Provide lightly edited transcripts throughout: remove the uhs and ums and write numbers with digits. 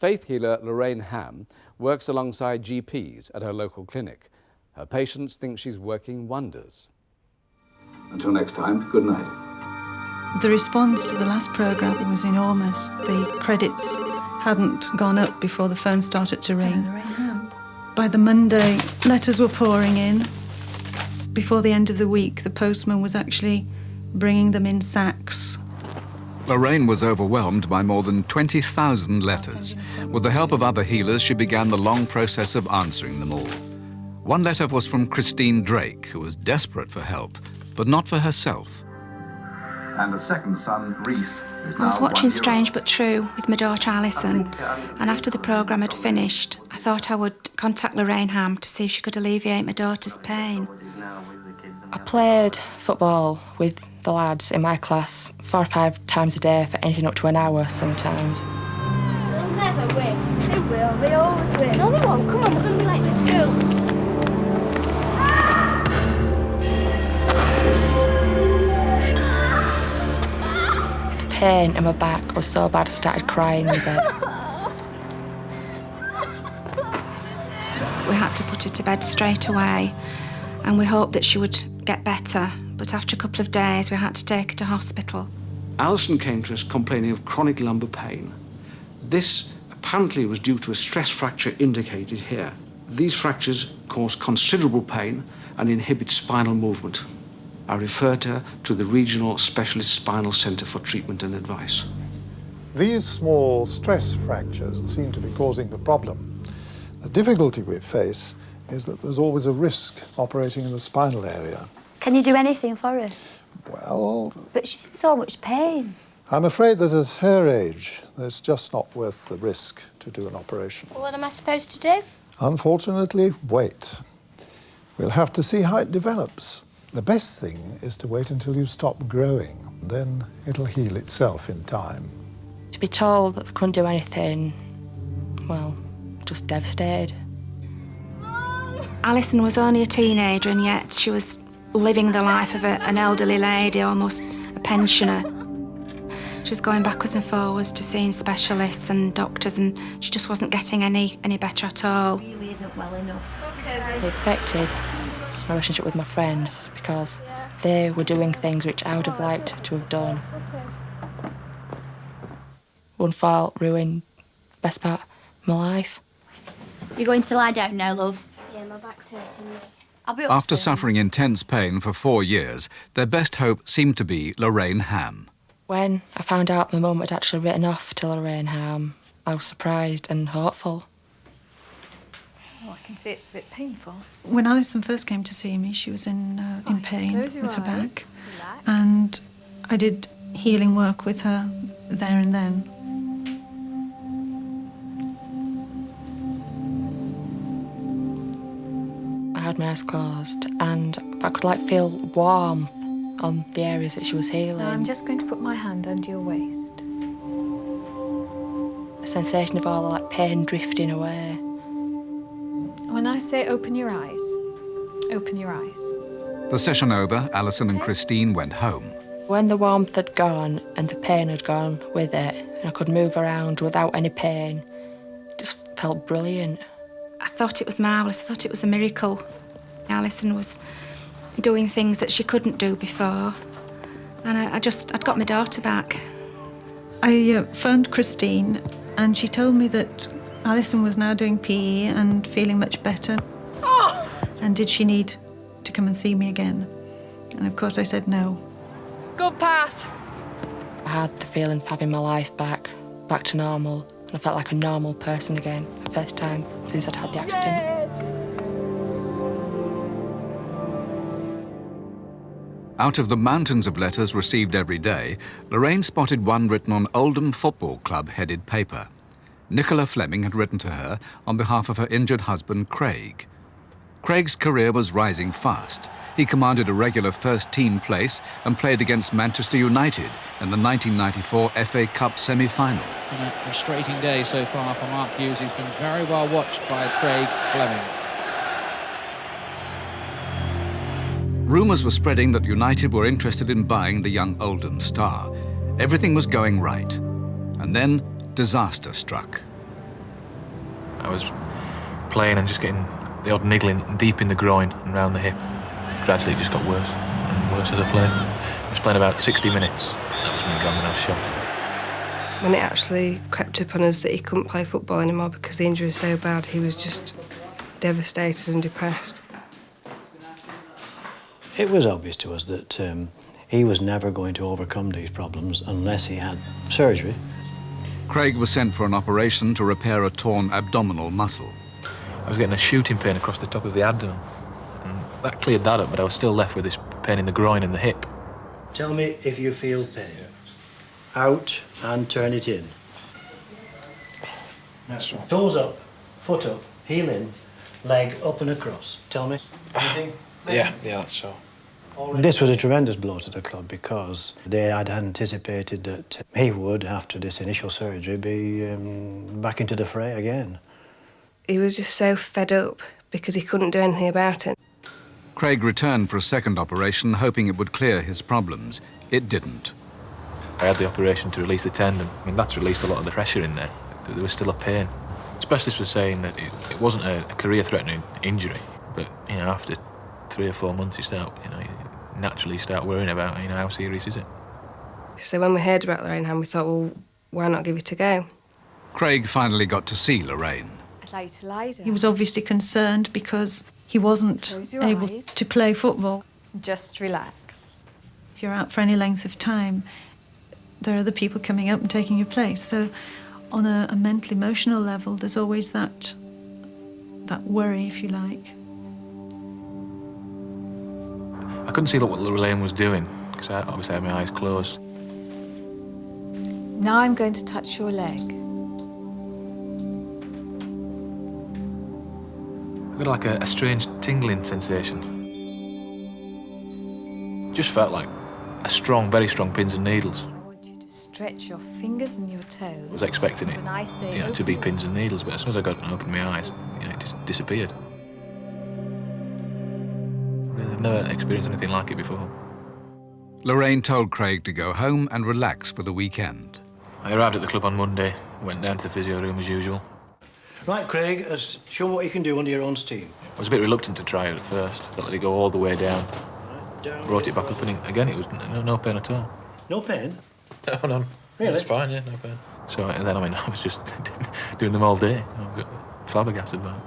Faith healer Lorraine Ham works alongside GPs at her local clinic. Her patients think she's working wonders. Until next time, good night. The response to the last programme was enormous. The credits hadn't gone up before the phone started to ring. By the Monday, letters were pouring in. Before the end of the week, the postman was actually bringing them in sacks. Lorraine was overwhelmed by more than 20,000 letters. With the help of other healers, she began the long process of answering them all. One letter was from Christine Drake, who was desperate for help, but not for herself. And the second son, Reese, is now I was watching 1 year Strange old. But True with my daughter Alison, and after the programme had finished, I thought I would contact Lorraine Ham to see if she could alleviate my daughter's pain. I played football with the lads in my class 4 or 5 times a day for anything up to an hour sometimes. They'll never win. They will, they always win. No, they won't. Come on, we're going to be late for school. Pain in my back was so bad I started crying with it. We had to put her to bed straight away, and we hoped that she would get better, but after a couple of days we had to take her to hospital. Alison came to us complaining of chronic lumbar pain. This apparently was due to a stress fracture indicated here. These fractures cause considerable pain and inhibit spinal movement. I referred her to the Regional Specialist Spinal Centre for treatment and advice. These small stress fractures seem to be causing the problem. The difficulty we face is that there's always a risk operating in the spinal area. Can you do anything for her? Well, But she's in so much pain. I'm afraid that at her age, it's just not worth the risk to do an operation. What am I supposed to do? Unfortunately, wait. We'll have to see how it develops. The best thing is to wait until you stop growing. Then it'll heal itself in time. To be told that they couldn't do anything, well, just devastated. Alison was only a teenager, and yet she was living the life of an elderly lady, almost a pensioner. She was going backwards and forwards to seeing specialists and doctors, and she just wasn't getting any better at all. It really isn't well enough. It affected my relationship with my friends because they were doing things which I would have liked to have done. One fault ruined the best part of my life. You're going to lie down now, love? Yeah, my back's hurting me. I'll be up After soon. suffering intense pain for 4 years, their best hope seemed to be Lorraine Ham. When I found out my mum had actually written off to Lorraine Ham, I was surprised and hopeful. Oh, I can see it's a bit painful. When Alison first came to see me, she was in pain close your with her eyes. back. Relax. And I did healing work with her there and then. I had my eyes closed and I could feel warmth on the areas that she was healing. Now I'm just going to put my hand under your waist. A sensation of all the pain drifting away. When I say open your eyes, open your eyes. The session over, Alison and Christine went home. When the warmth had gone and the pain had gone with it, and I could move around without any pain, it just felt brilliant. I thought it was marvellous. I thought it was a miracle. Alison was doing things that she couldn't do before, and I'd got my daughter back. I phoned Christine and she told me that Alison was now doing PE and feeling much better. Oh. And did she need to come and see me again? And of course I said no. Good pass! I had the feeling of having my life back to normal, and I felt like a normal person again, for the first time since I'd had the accident. Yes. Out of the mountains of letters received every day, Lorraine spotted one written on Oldham Football Club headed paper. Nicola Fleming had written to her on behalf of her injured husband, Craig. Craig's career was rising fast. He commanded a regular first-team place and played against Manchester United in the 1994 FA Cup semi-final. Been a frustrating day so far for Mark Hughes. He's been very well watched by Craig Fleming. Rumours were spreading that United were interested in buying the young Oldham star. Everything was going right. And then disaster struck. I was playing and just getting the odd niggling deep in the groin and round the hip. Gradually it just got worse and worse as I played. I was playing about 60 minutes. That was me gone when I was shot. When it actually crept upon us that he couldn't play football anymore because the injury was so bad, he was just devastated and depressed. It was obvious to us that he was never going to overcome these problems unless he had surgery. Craig was sent for an operation to repair a torn abdominal muscle. I was getting a shooting pain across the top of the abdomen. And that cleared that up, but I was still left with this pain in the groin and the hip. Tell me if you feel pain. Out and turn it in. That's right. Toes up, foot up, heel in, leg up and across. Tell me. Anything? Yeah, that's so. This was a tremendous blow to the club because they had anticipated that he would, after this initial surgery, be back into the fray again. He was just so fed up because he couldn't do anything about it. Craig returned for a second operation, hoping it would clear his problems. It didn't. I had the operation to release the tendon. I mean, that's released a lot of the pressure in there. There was still a pain. The specialist was saying that it wasn't a career-threatening injury, but, you know, after 3 or 4 months, you naturally start worrying about, how serious is it? So when we heard about Lorraine Ham, we thought, well, why not give it a go? Craig finally got to see Lorraine. I'd like to lie down. He was obviously concerned because he wasn't able to play football. Just relax. If you're out for any length of time, there are other people coming up and taking your place. So on a mental, emotional level, there's always that worry, if you like. I couldn't see what Lorraine was doing, because I obviously had my eyes closed. Now I'm going to touch your leg. I got like a strange tingling sensation. Just felt like very strong pins and needles. Stretch your fingers and your toes. I was expecting it, to be pins and needles, but as soon as I got and opened my eyes, it just disappeared. I've never experienced anything like it before. Lorraine told Craig to go home and relax for the weekend. I arrived at the club on Monday, went down to the physio room as usual. Right, Craig, show what you can do under your own steam. I was a bit reluctant to try it at first. I let it go all the way down. Brought it back up, and again, it was no pain at all. No pain? No. Really? It's fine, yeah, no pain. So, and then, I was just doing them all day. I was flabbergasted by it.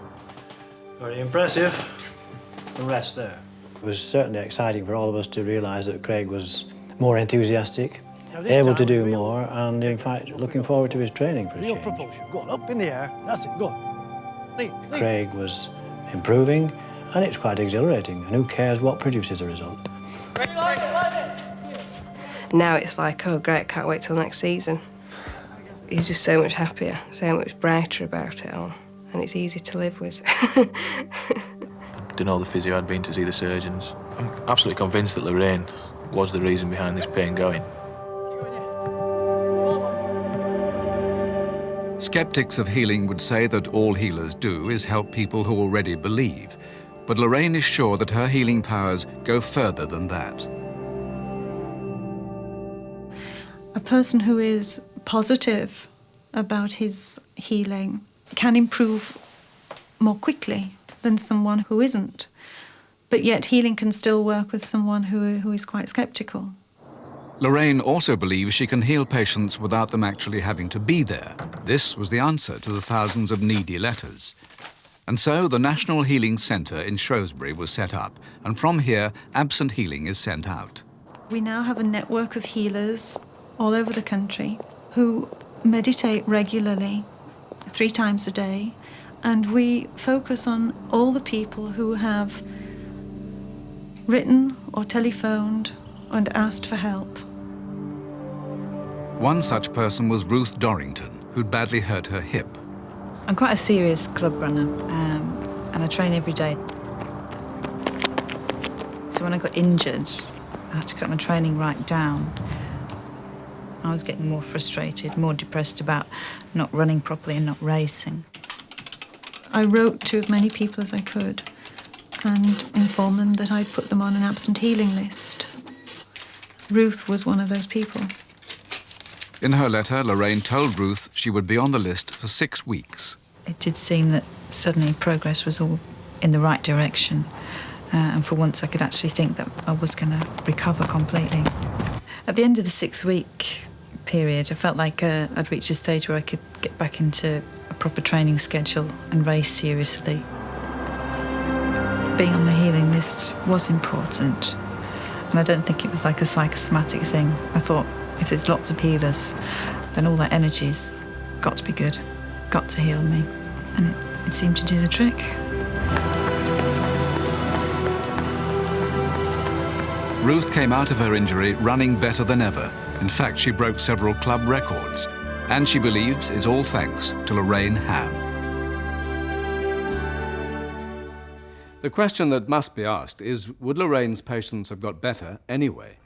Very impressive. And rest there. It was certainly exciting for all of us to realise that Craig was more enthusiastic, able to do more, and in fact, looking forward to his training for a change. Propulsion. Go on, up in the air. That's it, go on. Craig was improving, and it's quite exhilarating. And who cares what produces a result? Now it's like, oh, great, can't wait till next season. He's just so much happier, so much brighter about it all, and it's easy to live with. Done all the physio, I'd been to see the surgeons. I'm absolutely convinced that Lorraine was the reason behind this pain going. Skeptics of healing would say that all healers do is help people who already believe, but Lorraine is sure that her healing powers go further than that. A person who is positive about his healing can improve more quickly than someone who isn't. But yet healing can still work with someone who is quite sceptical. Lorraine also believes she can heal patients without them actually having to be there. This was the answer to the thousands of needy letters. And so the National Healing Centre in Shrewsbury was set up, and from here, absent healing is sent out. We now have a network of healers all over the country who meditate regularly 3 times a day, and we focus on all the people who have written or telephoned and asked for help. One such person was Ruth Dorrington, who'd badly hurt her hip. I'm quite a serious club runner, and I train every day. So when I got injured, I had to cut my training right down. I was getting more frustrated, more depressed about not running properly and not racing. I wrote to as many people as I could and informed them that I'd put them on an absent healing list. Ruth was one of those people. In her letter, Lorraine told Ruth she would be on the list for 6 weeks. It did seem that suddenly progress was all in the right direction, and for once I could actually think that I was going to recover completely. At the end of the 6-week period, I felt like I'd reached a stage where I could get back into a proper training schedule and race seriously. Being on the healing list was important, and I don't think it was like a psychosomatic thing. I thought if there's lots of healers, then all that energy's got to be good, got to heal me, and it seemed to do the trick. Ruth came out of her injury running better than ever. In fact, she broke several club records. And she believes it's all thanks to Lorraine Ham. The question that must be asked is, would Lorraine's patients have got better anyway?